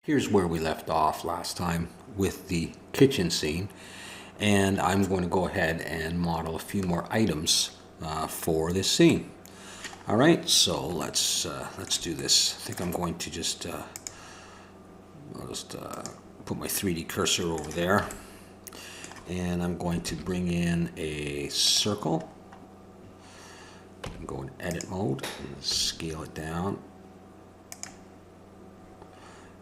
Here's where we left off last time with the kitchen scene, and I'm going to go ahead and model a few more items for this scene. All right, so let's do this. I think I'm going to just I'll just put my 3D cursor over there, and I'm going to bring in a circle. Go in edit mode and scale it down.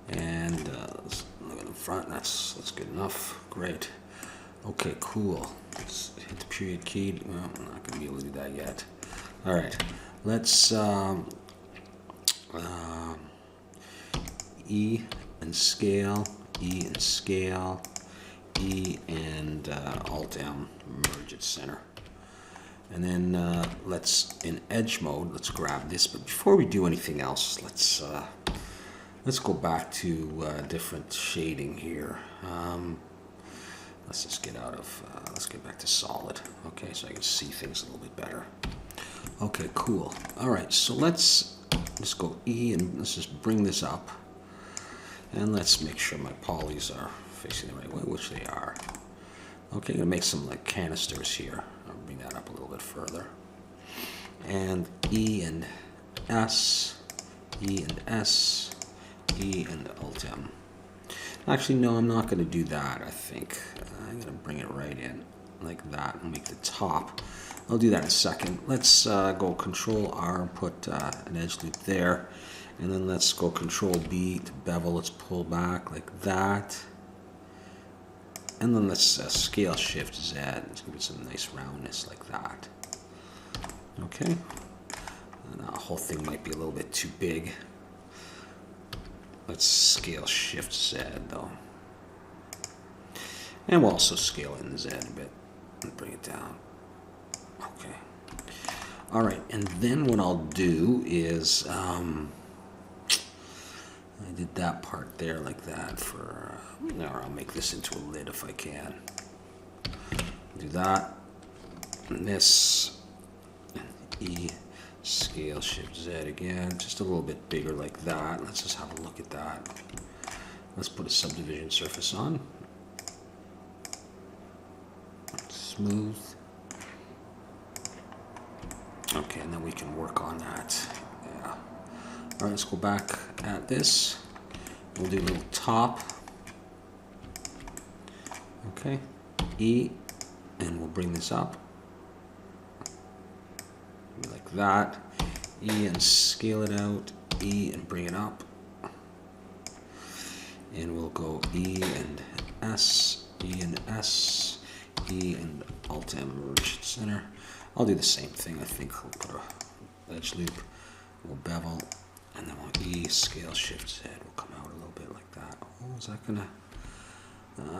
And look at the front, that's good enough. Great. Okay, cool. Let's hit the period key. Well, I'm not going to be able to do that yet. All right, let's E and scale, E and scale, E and Alt M, merge at center. And then let's, in edge mode, let's grab this. But before we do anything else, let's go back to different shading here. Let's just get out of, let's get back to solid. Okay, so I can see things a little bit better. Okay, cool. All right, so let's just go E and let's just bring this up. And let's make sure my polys are facing the right way, which they are. Okay, I'm gonna make some like canisters here. I'll bring that up a little bit further. And E and S, E and S, E and Alt M. Actually, no, I'm not going to do that, I think. I'm going to bring it right in like that and make the top. I'll do that in a second. Let's go Control R and put an edge loop there. And then let's go Control B to bevel. Let's pull back like that. And then let's scale Shift Z. Let's give it some nice roundness like that. Okay. And the whole thing might be a little bit too big. Let's scale Shift Z though. And we'll also scale in Z a bit and bring it down. Okay. All right, and then what I'll do is, I did that part there like that for, or I'll make this into a lid if I can. Do that, and this, and E. Scale Shift Z again, just a little bit bigger like that. Let's just have a look at that. Let's put a subdivision surface on. Smooth. Okay, and then we can work on that. Yeah. All right, let's go back at this. We'll do a little top. Okay, E, and we'll bring this up. Like that. E and scale it out. E and bring it up. And we'll go E and S, E and S, E and Alt M, merge center. I'll do the same thing. I think we'll put a edge loop. We'll bevel, and then we'll E, scale Shift Z. We'll come out a little bit like that. Oh, is that gonna?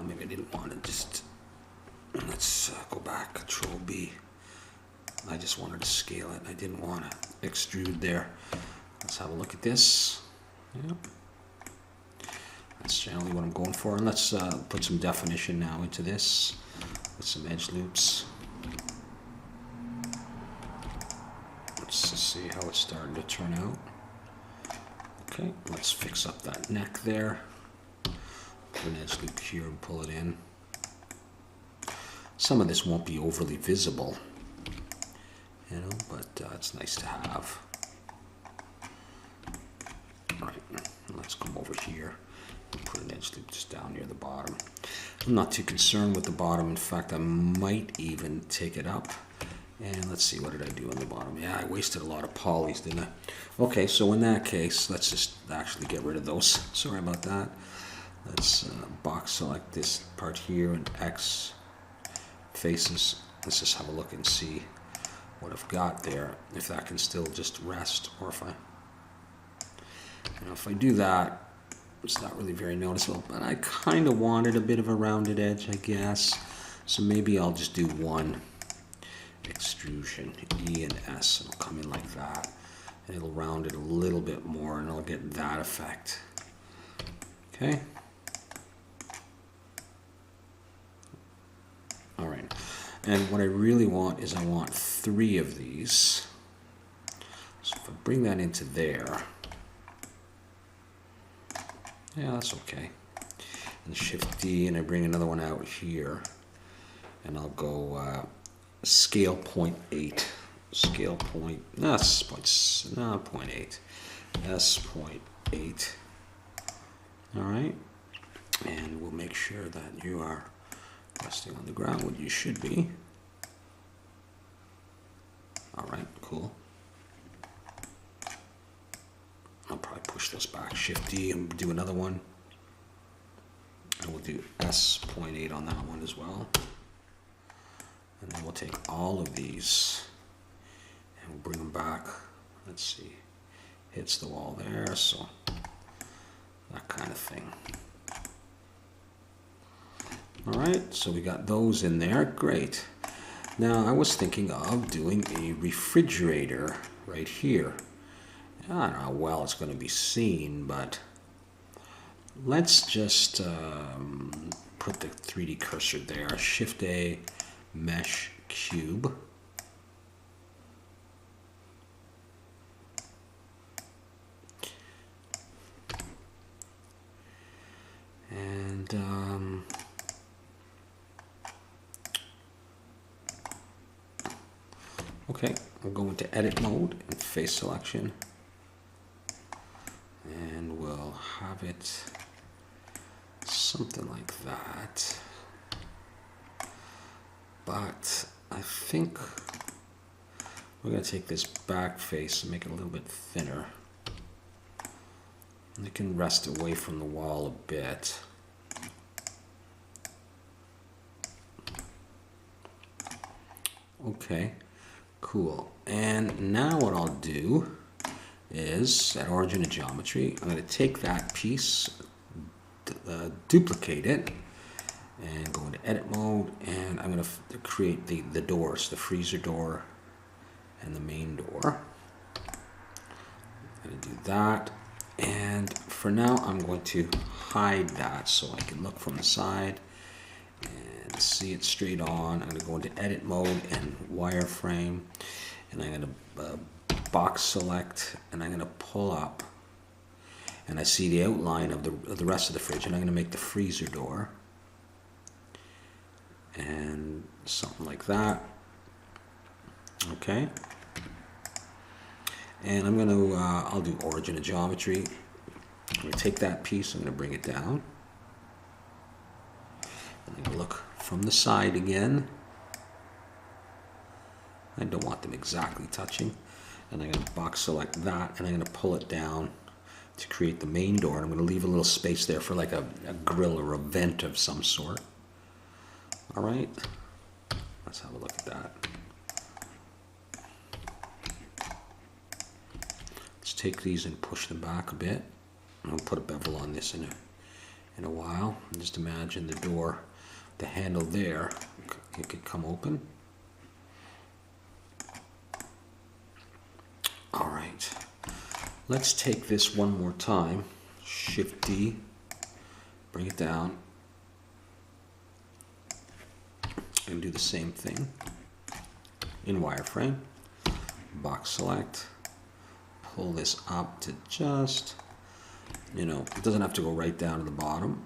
Maybe I didn't want to just. Let's go back. Control B. I just wanted to scale it. I didn't want to extrude there. Let's have a look at this. Yep. That's generally what I'm going for. And let's put some definition now into this with some edge loops. Let's just see how it's starting to turn out. Okay, let's fix up that neck there. Put an edge loop here and pull it in. Some of this won't be overly visible, you know, but it's nice to have. All right, let's come over here and put an edge loop just down near the bottom. I'm not too concerned with the bottom. In fact, I might even take it up. And let's see, what did I do on the bottom? Yeah, I wasted a lot of polys, didn't I? Okay, so in that case, let's just actually get rid of those. Sorry about that. Let's box select this part here and X faces. Let's just have a look and see what I've got there, if that can still just rest, or if I do that, it's not really very noticeable, but I kind of wanted a bit of a rounded edge, I guess, so maybe I'll just do one extrusion, E and S, and it'll come in like that, and it'll round it a little bit more, and I'll get that effect. Okay. All right. And what I really want is I want 3 of these. So if I bring that into there, Yeah, that's okay. And Shift D, and I bring another one out here, and I'll go scale 0.8. Scale point, no, it's point, no, 0.8. S 0.8. All right, and we'll make sure that you are resting on the ground, what you should be. All right, cool. I'll probably push those back. Shift D and do another one. And we'll do S 0.8 on that one as well. And then we'll take all of these and we'll bring them back. Let's see. Hits the wall there, so that kind of thing. All right, so we got those in there. Great. Now I was thinking of doing a refrigerator right here. I don't know how well it's going to be seen, but let's just put the 3D cursor there. Shift A, mesh cube. And okay, I'll go into edit mode and face selection. And we'll have it something like that. But I think we're going to take this back face and make it a little bit thinner. And it can rest away from the wall a bit. Okay, cool. And now what I'll do is, at origin of geometry, I'm going to take that piece, duplicate it, and go into edit mode, and I'm going to create the doors, the freezer door and the main door. I'm going to do that, and for now I'm going to hide that so I can look from the side and see it straight on. I'm going to go into edit mode and wireframe, and I'm going to box select, and I'm going to pull up, and I see the outline of the rest of the fridge, and I'm going to make the freezer door and something like that. Okay, and I'm going to I'll do origin of geometry. I'm going to take that piece, I'm going to bring it down, and I'm going to look from the side again. I don't want them exactly touching. And I'm going to box select that, and I'm going to pull it down to create the main door. And I'm going to leave a little space there for like a grill or a vent of some sort. All right, let's have a look at that. Let's take these and push them back a bit. I'll put a bevel on this in a while. And just imagine the door, the handle there, it could come open. All right, let's take this one more time. Shift D, bring it down, and do the same thing in wireframe. Box select, pull this up to just, it doesn't have to go right down to the bottom.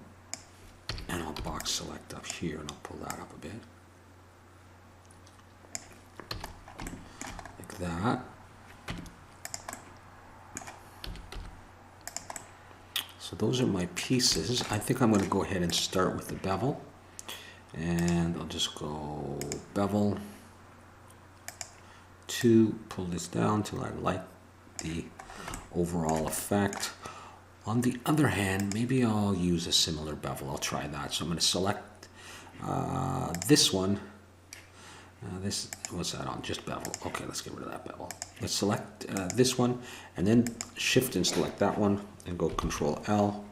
And I'll box select up here, and I'll pull that up a bit. Like that. So those are my pieces. I think I'm going to go ahead and start with the bevel. And I'll just go bevel 2, pull this down till I like the overall effect. On the other hand, maybe I'll use a similar bevel. I'll try that. So I'm going to select this one. What's that on? Just bevel. Okay, let's get rid of that bevel. Let's select this one, and then shift and select that one, and go Control L,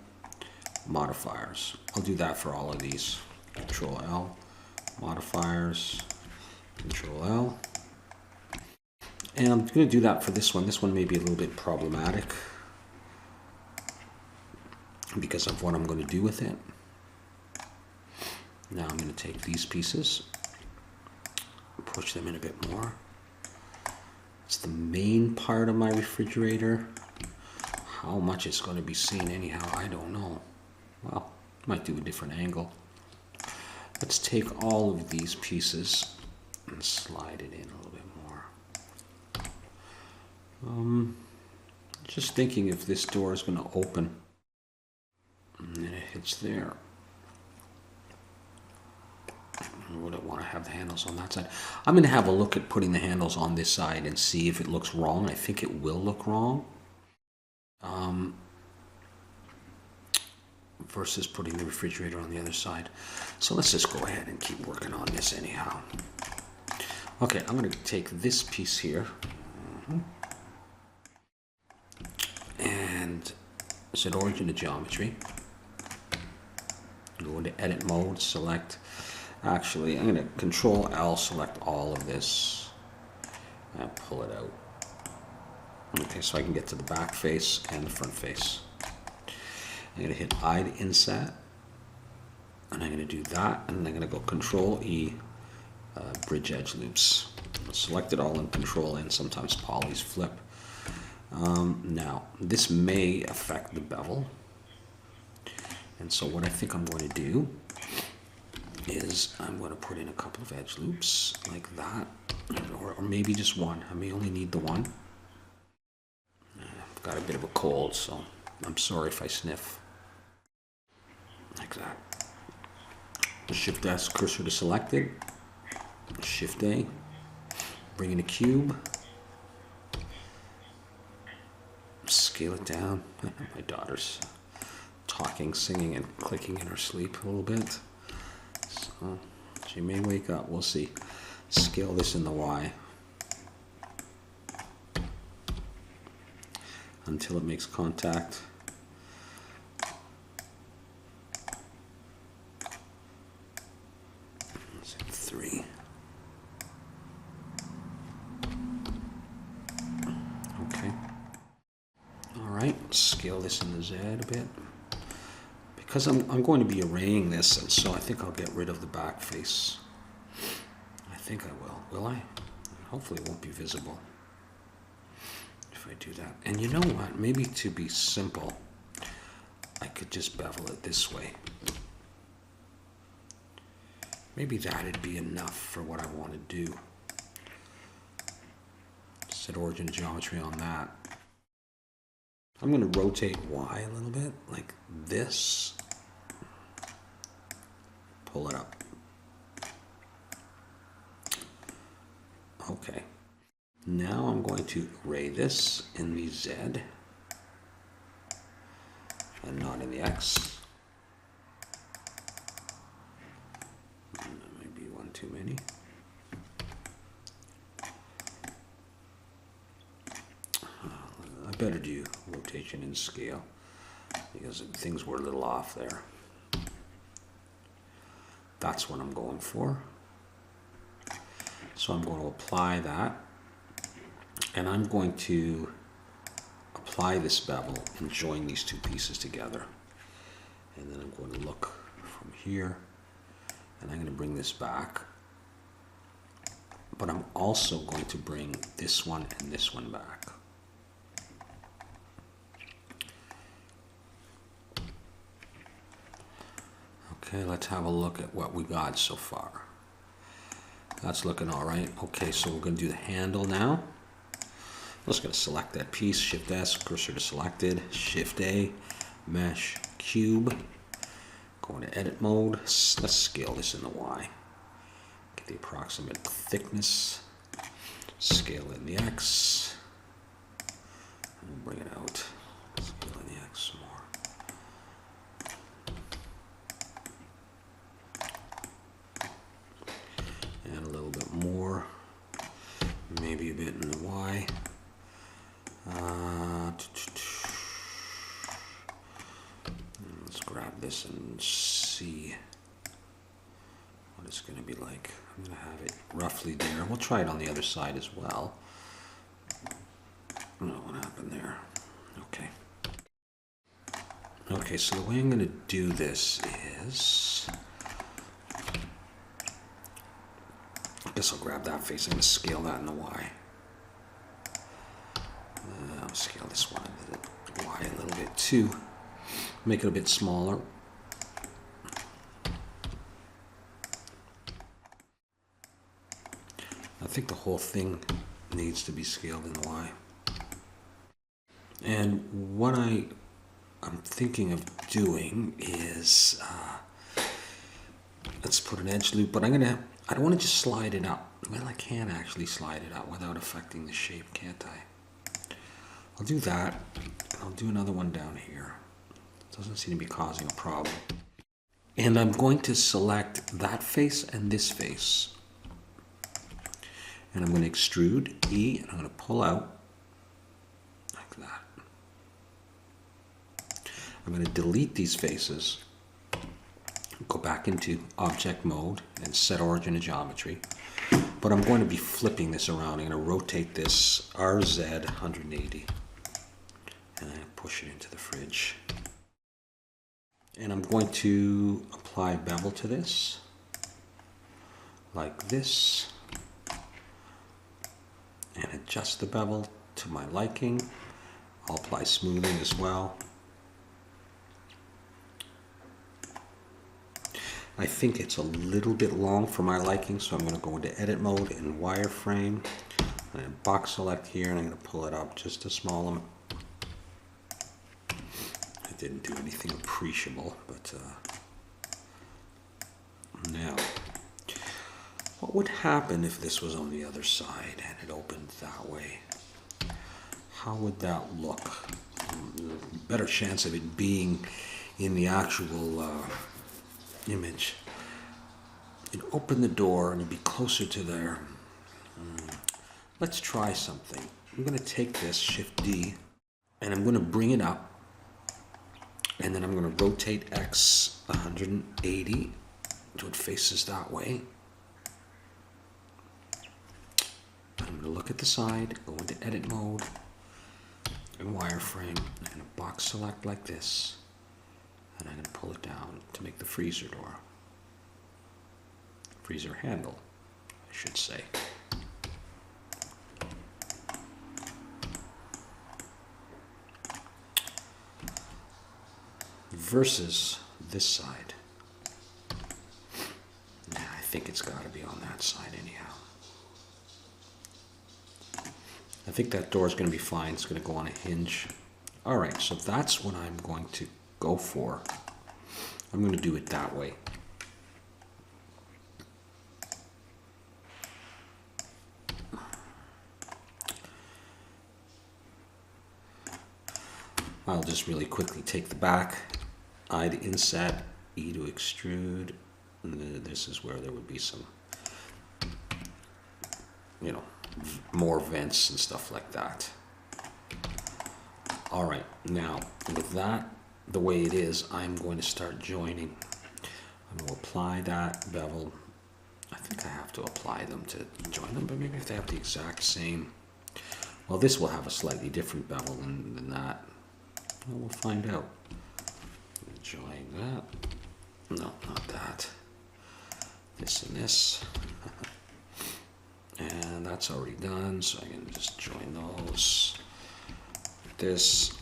modifiers. I'll do that for all of these. Control L, modifiers, Control L. And I'm going to do that for this one. This one may be a little bit problematic because of what I'm going to do with it. Now I'm going to take these pieces, push them in a bit more. It's the main part of my refrigerator. how much it's going to be seen anyhow, I don't know. Well, might do a different angle. Let's take all of these pieces and slide it in a little bit more. Just thinking if this door is going to open and then it hits there. Would I want to have the handles on that side? I'm going to have a look at putting the handles on this side and see if it looks wrong. I think it will look wrong. Versus putting the refrigerator on the other side. So let's just go ahead and keep working on this anyhow. Okay, I'm going to take this piece here. And set origin to geometry. Go into edit mode, select. Actually, I'm going to Control L, select all of this, and pull it out. Okay, so I can get to the back face and the front face. I'm going to hit I to inset, and I'm going to do that, and then I'm going to go Control E, bridge edge loops. Select it all and Control N. Sometimes polys flip. Now, this may affect the bevel, and so what I think I'm going to do is I'm going to put in a couple of edge loops like that, or maybe just one. I may only need the one. I've got a bit of a cold, so I'm sorry if I sniff. Like that. Shift S, cursor to selected. Shift A, bring in a cube. Scale it down. My daughter's talking, singing, and clicking in her sleep a little bit. So she may wake up, we'll see. Scale this in the Y until it makes contact. Let's hit 3. Okay. All right, scale this in the Z a bit. Because I'm going to be arraying this, and so I think I'll get rid of the back face. I think I will. Will I? Hopefully it won't be visible if I do that. And you know what? Maybe to be simple, I could just bevel it this way. Maybe that'd be enough for what I want to do. Set origin geometry on that. I'm going to rotate Y a little bit, like this. Pull it up. Okay. Now I'm going to array this in the Z and not in the X. That might be one too many. I better do rotation and scale because things were a little off there. That's what I'm going for. So I'm going to apply that, and I'm going to apply this bevel and join these two pieces together. And then I'm going to look from here, and I'm going to bring this back. But I'm also going to bring this one and this one back. Okay, let's have a look at what we got so far. That's looking all right. Okay, so we're going to do the handle now. I'm just going to select that piece, Shift S, cursor to selected, Shift A, mesh, cube. Go into edit mode. Let's scale this in the Y. Get the approximate thickness. Scale in the X. And we'll bring it out. Scale in the X some more. And a little bit more, maybe a bit in the Y. Let's grab this and see what it's going to be like. I'm going to have it roughly there. We'll try it on the other side as well. I don't know what happened there. Okay. Okay, so the way I'm going to do this is, I guess I'll grab that face. I'm going to scale that in the Y. I'll scale this one Y a little bit too. Make it a bit smaller. I think the whole thing needs to be scaled in Y. And what I'm thinking of doing is, let's put an edge loop, but I don't want to just slide it up. Well, I can actually slide it up without affecting the shape, can't I? I'll do that. I'll do another one down here. Doesn't seem to be causing a problem. And I'm going to select that face and this face. And I'm going to extrude E, and I'm going to pull out like that. I'm going to delete these faces, go back into object mode and set origin to geometry. But I'm going to be flipping this around. I'm going to rotate this RZ 180 and then push it into the fridge. And I'm going to apply bevel to this, like this, and adjust the bevel to my liking. I'll apply smoothing as well. I think it's a little bit long for my liking, so I'm going to go into edit mode and wireframe. And box select here, and I'm going to pull it up just a small amount. I didn't do anything appreciable, but now, what would happen if this was on the other side and it opened that way? How would that look? Better chance of it being in the actual image. You'd open the door and it'd be closer to there. Let's try something. I'm going to take this, Shift D, and I'm going to bring it up, and then I'm going to rotate X 180 so it faces that way. I'm going to look at the side, go into edit mode and wireframe. I'm going to box select like this, and I'm going to pull it down to make the freezer door. Freezer handle, I should say. Versus this side. Yeah, I think it's got to be on that side anyhow. I think that door is going to be fine. It's going to go on a hinge. All right, so that's what I'm going to go for. I'm going to do it that way. I'll just really quickly take the back, I to inset, E to extrude. And this is where there would be some, you know, more vents and stuff like that. All right, now with that the way it is, I'm going to start joining. I'm going to apply that bevel. I think I have to apply them to join them, but maybe if they have the exact same. Well, this will have a slightly different bevel than that. Well, we'll find out. Join that. No, not that. This and this. And that's already done, so I can just join those. This.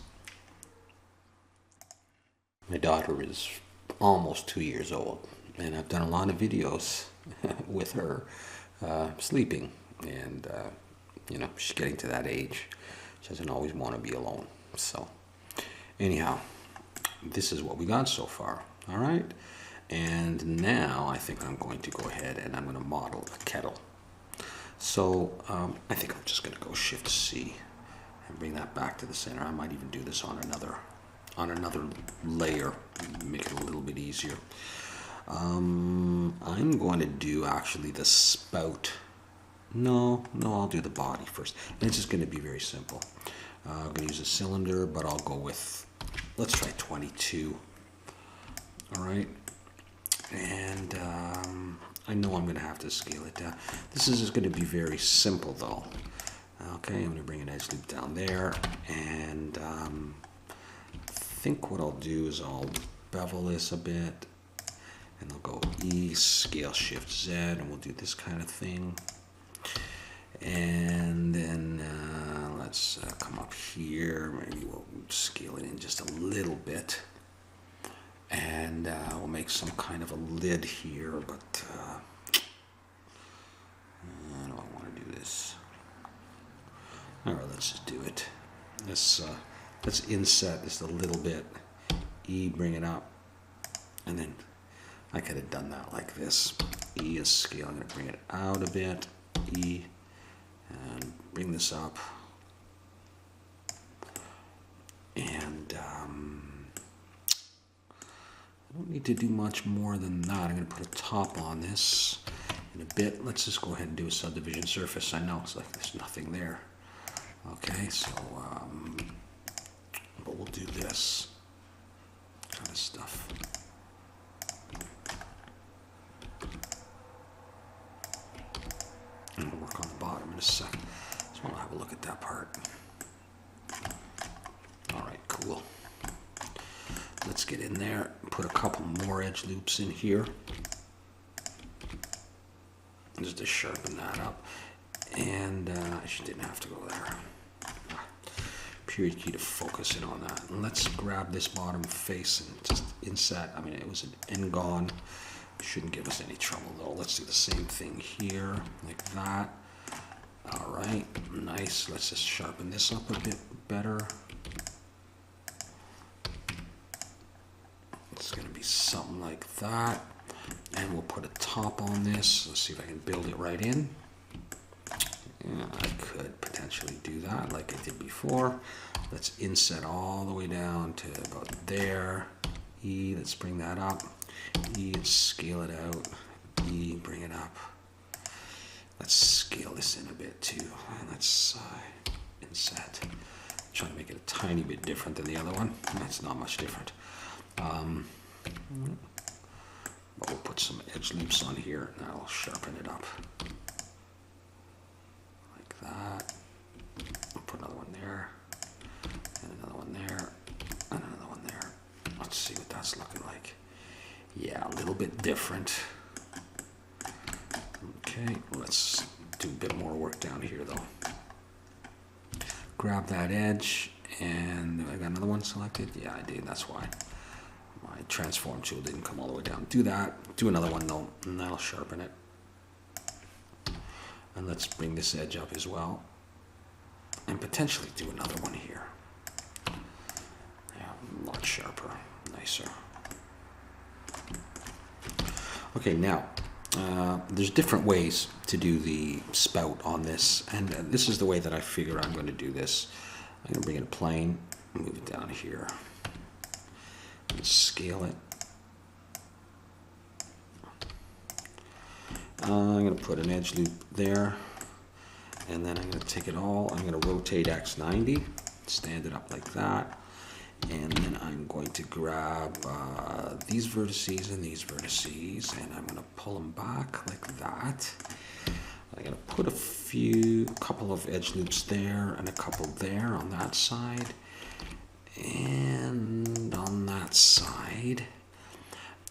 My daughter is almost 2 years old, and I've done a lot of videos with her sleeping, and you know, she's getting to that age. She doesn't always want to be alone. So anyhow, this is what we got so far. All right, and now I think I'm going to go ahead and I'm going to model a kettle. So I think I'm just going to go Shift C and bring that back to the center. I might even do this on another layer, make it a little bit easier. I'm going to do actually the spout. No, I'll do the body first. And it's just going to be very simple. I'm going to use a cylinder, but I'll go with, let's try 22. All right. And I know I'm going to have to scale it down. This is just going to be very simple though. Okay, I'm going to bring an edge loop down there, and I think what I'll do is I'll bevel this a bit, and I'll go E, scale Shift Z, and we'll do this kind of thing. And then let's come up here. Maybe we'll scale it in just a little bit. And we'll make some kind of a lid here, but I don't want to do this. All right, let's just do it. Let's inset just a little bit. E, bring it up. And then I could have done that like this. E is scale. I'm going to bring it out a bit. E, and bring this up. And I don't need to do much more than that. I'm going to put a top on this in a bit. Let's just go ahead and do a subdivision surface. I know it's like there's nothing there. Okay, so but we'll do this kind of stuff. And we'll work on the bottom in a second. Just want to have a look at that part. All right, cool. Let's get in there, put a couple more edge loops in here, just to sharpen that up. And I just didn't have to go there. Period key to focus in on that. And let's grab this bottom face and just inset. I mean, it was an N-gon. Shouldn't give us any trouble though. Let's do the same thing here, like that. All right, nice. Let's just sharpen this up a bit better. It's going to be something like that. And we'll put a top on this. Let's see if I can build it right in. Yeah, I could potentially do that like I did before. Let's inset all the way down to about there. E, let's bring that up. E, let's scale it out. E, bring it up. Let's scale this in a bit too. And let's inset. Trying to make it a tiny bit different than the other one. That's not much different. But we'll put some edge loops on here and that'll sharpen it up. Like that. We'll put another one there. And another one there. And another one there. Let's see what that's looking like. Yeah, a little bit different. Okay, let's do a bit more work down here though. Grab that edge, and I got another one selected. Yeah, I did. That's why my transform tool didn't come all the way down. Do that. Do another one though, and that'll sharpen it. And let's bring this edge up as well, and potentially do another one here. Yeah, a lot sharper, nicer. Okay, now there's different ways to do the spout on this, and this is the way that I figure I'm going to do this. I'm going to bring it plane, move it down here, and scale it. I'm going to put an edge loop there, and then I'm going to take it all, I'm going to rotate X 90, stand it up like that, and then I'm going to grab these vertices and these vertices, and I'm going to pull them back like that. I'm going to put a couple of edge loops there and a couple there on that side and on that side.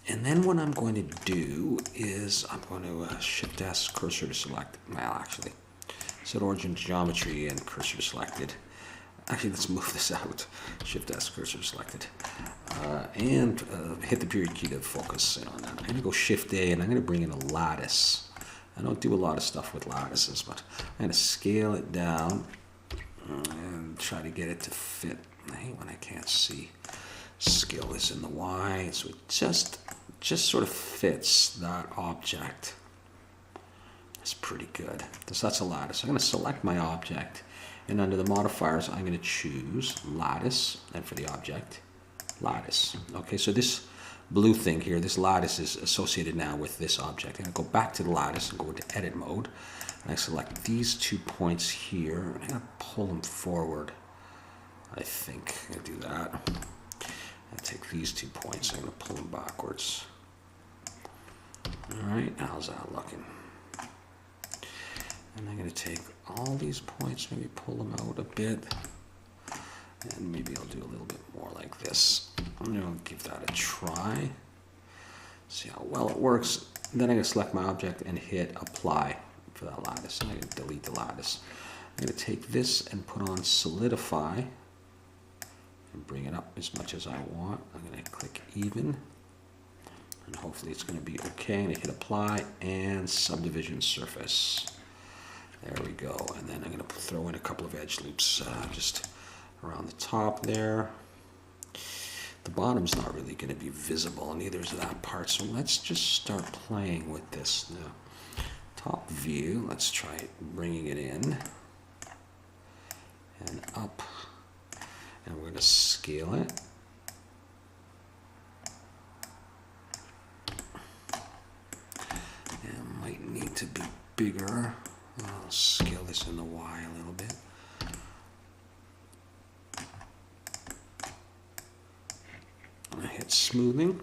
And then what I'm going to do is I'm going to Shift S, cursor to select. Well, actually, set origin to geometry and cursor to selected. Actually, let's move this out. Shift S, cursor selected. And hit the period key to focus in on that. I'm going to go Shift A and I'm going to bring in a lattice. I don't do a lot of stuff with lattices, but I'm going to scale it down and try to get it to fit. I hate when I can't see. Scale this in the Y, so it just sort of fits that object. That's pretty good. So that's a lattice. I'm going to select my object, and under the modifiers, I'm going to choose lattice, and for the object, lattice. Okay, so this blue thing here, this lattice is associated now with this object. I'm going to go back to the lattice and go into edit mode. And I select these 2 points here, and I'm going to pull them forward. I think I'm going to do that. I take these 2 points, I'm going to pull them backwards. Alright, how's that looking? And I'm going to take all these points, maybe pull them out a bit. And maybe I'll do a little bit more like this. I'm going to give that a try. See how well it works. Then I'm going to select my object and hit apply for that lattice. And I'm going to delete the lattice. I'm going to take this and put on solidify and bring it up as much as I want. I'm going to click even, and hopefully it's going to be okay. I'm going to hit apply and subdivision surface. There we go. And then I'm going to throw in a couple of edge loops just around the top there. The bottom's not really going to be visible, neither is that part. So let's just start playing with this now. Top view, let's try bringing it in and up. And we're going to scale it. And it might need to be bigger. I'll scale this in the Y a little bit. I hit smoothing.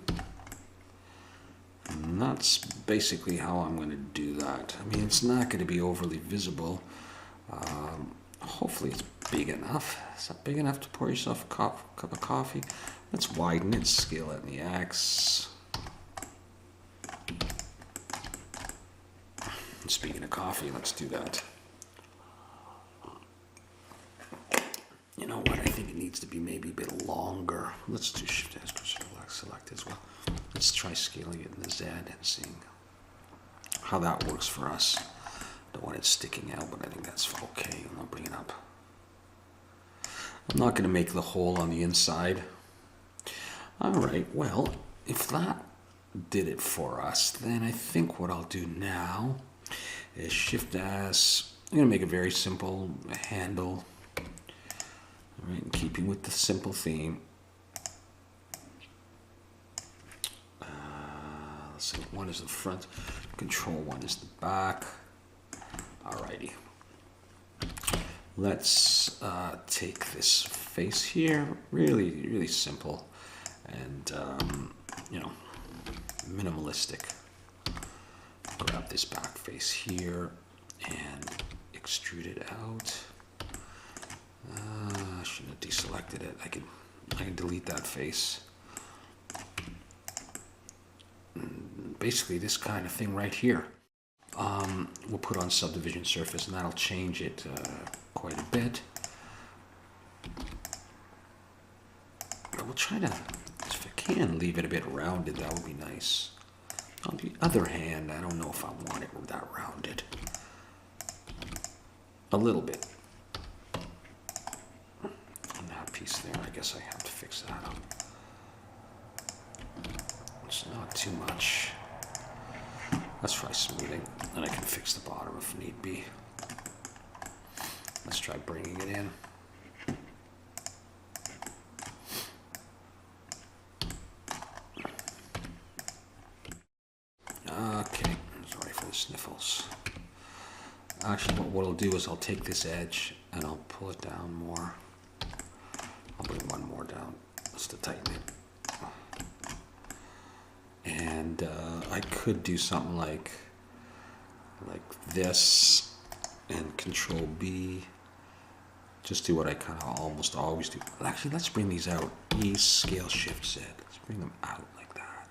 And that's basically how I'm going to do that. I mean, it's not going to be overly visible. Hopefully it's big enough. Is that big enough to pour yourself a cup of coffee? Let's widen it, scale it in the X. And speaking of coffee, let's do that. You know what? I think it needs to be maybe a bit longer. Let's do Shift S, select as well. Let's try scaling it in the Z and seeing how that works for us. Don't want it sticking out, but I think that's okay. I'll bring it up. I'm not going to make the hole on the inside. All right, well, if that did it for us, then I think what I'll do now is Shift S. I'm going to make a very simple handle. All right, in keeping with the simple theme. Let's see, one is the front, control one is the back. Alrighty. Let's take this face here, really simple and you know, minimalistic. Grab this back face here and extrude it out. I shouldn't have deselected it. I can delete that face. And basically this kind of thing right here. We'll put on subdivision surface and that'll change it quite a bit. But we'll try to, if I can, leave it a bit rounded. That would be nice. On the other hand, I don't know if I want it that rounded. A little bit. And that piece there, I guess I have to fix that up. It's not too much. Let's try smoothing, and I can fix the bottom if need be. Let's try bringing it in. Okay, sorry for the sniffles. Actually, what I'll do is I'll take this edge and I'll pull it down more. I'll bring one more down just to tighten it. And I could do something like this and Control B. Just do what I kind of almost always do. Actually, let's bring these out. E, Scale, Shift, Z. Let's bring them out like that.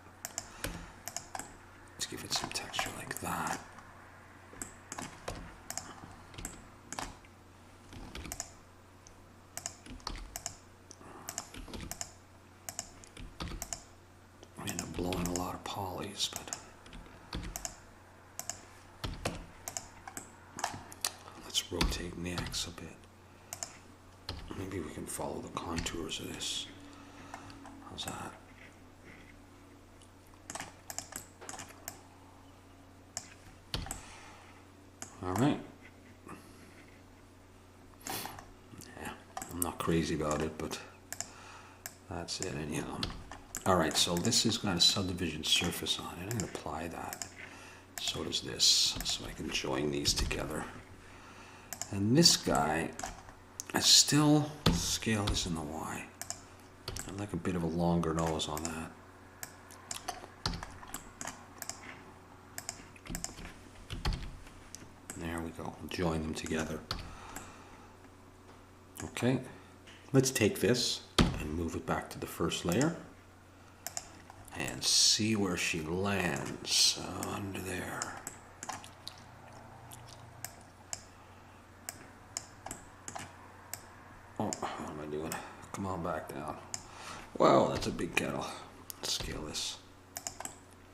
Let's give it some texture like that. I end up blowing a lot of polys, but let's rotate in the X a bit. Maybe we can follow the contours of this. How's that? All right. Yeah, I'm not crazy about it, but that's it. And you know, all right. So this has got a subdivision surface on it. I'm going to apply that. So does this, so I can join these together. And this guy, I still scale this in the Y. I'd like a bit of a longer nose on that. There we go. Join them together. Okay. Let's take this and move it back to the first layer and see where she lands under there. No, what am I doing? Come on back down. Wow, that's a big kettle. Let's scale this.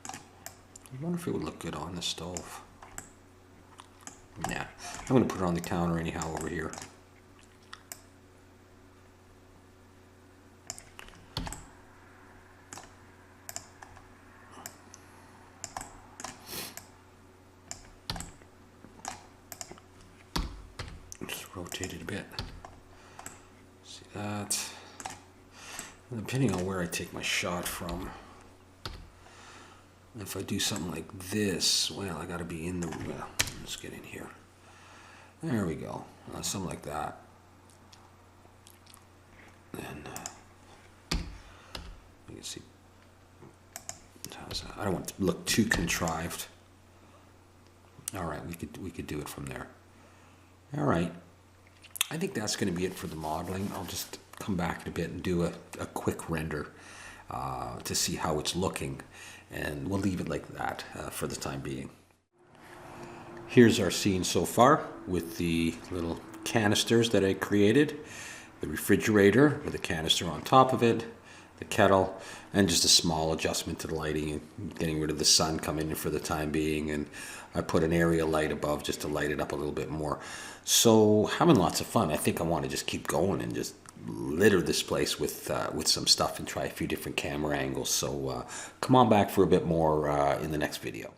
I wonder if it would look good on the stove. Nah, I'm going to put it on the counter anyhow over here. Just rotate it a bit. See that? And depending on where I take my shot from, if I do something like this, well, I got to be in the, well, let's get in here. There we go. Something like that. And you can see, how's that? I don't want it to look too contrived. All right, we could do it from there. All right, I think that's going to be it for the modeling. I'll just come back in a bit and do a quick render to see how it's looking, and we'll leave it like that for the time being. Here's our scene so far with the little canisters that I created, the refrigerator with a canister on top of it, the kettle, and just a small adjustment to the lighting and getting rid of the sun coming in for the time being. And I put an area light above just to light it up a little bit more. So having lots of fun. I think I want to just keep going and just litter this place with some stuff and try a few different camera angles. So come on back for a bit more in the next video.